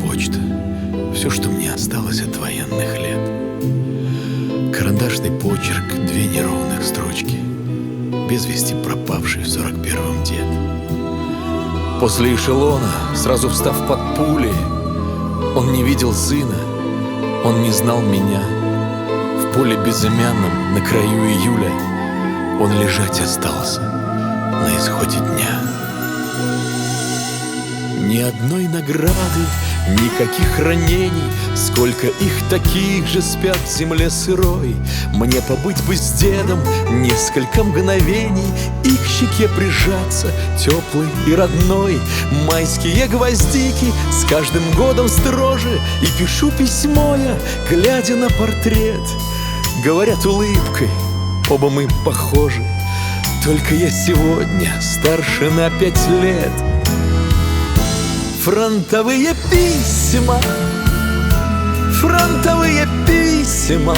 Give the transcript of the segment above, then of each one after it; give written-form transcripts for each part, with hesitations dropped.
почта. Все, что мне осталось от военных лет. Карандашный почерк, 2 неровных строчки. Без вести пропавший в 41-м дед. После эшелона, сразу встав под пули, он не видел сына, он не знал меня. В поле безымянном, на краю июля, он лежать остался на исходе дня. Ни одной награды, никаких ранений, сколько их таких же спят в земле сырой. Мне побыть бы с дедом несколько мгновений и к щеке прижаться, теплый и родной. Майские гвоздики с каждым годом строже, и пишу письмо я, глядя на портрет. Говорят улыбкой, оба мы похожи, только я сегодня старше на 5 лет. Фронтовые письма, фронтовые письма.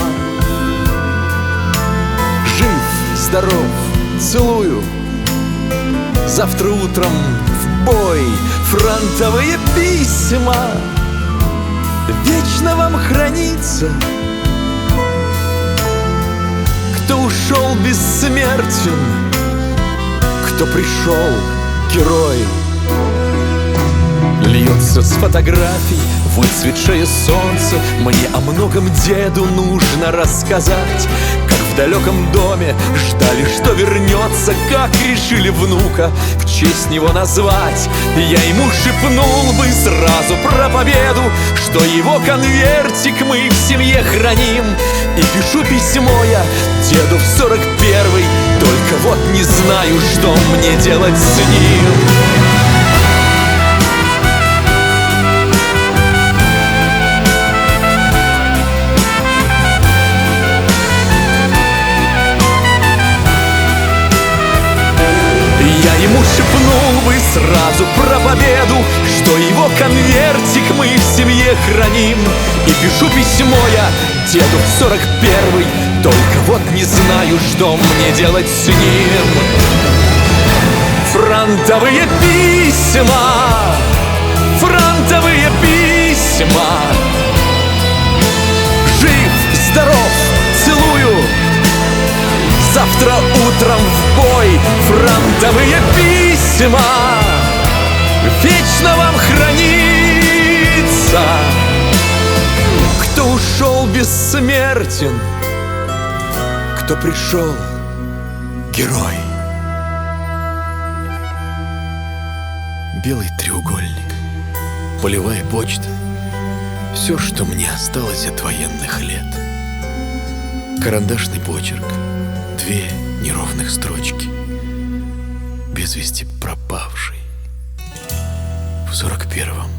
Жив, здоров, целую. Завтра утром в бой. Фронтовые письма. Вечно вам хранится. Кто ушел бессмертен, кто пришел герой. Льется с фотографий выцветшее солнце. Мне о многом деду нужно рассказать. Как в далеком доме ждали, что вернется, как решили внука в честь него назвать. Я ему шепнул бы сразу про победу, что его конвертик мы в семье храним. И пишу письмо я деду в 41-й, только вот не знаю, что мне делать с ним. Я ему шепнул бы сразу про победу, что его конвертик мы в семье храним. И пишу письмо я деду в 41-й, только вот не знаю, что мне делать с ним. Фронтовые письма, фронтовые письма. Жив, здоров, целую. Завтра утром в бой. Фронтовые письма. Вечно вам хранится. Кто ушел бессмертен, кто пришел герой. Белый треугольник, полевая почта. Все, что мне осталось от военных лет. Карандашный почерк, 2 неровных строчки. Без вести пропавший в 41-м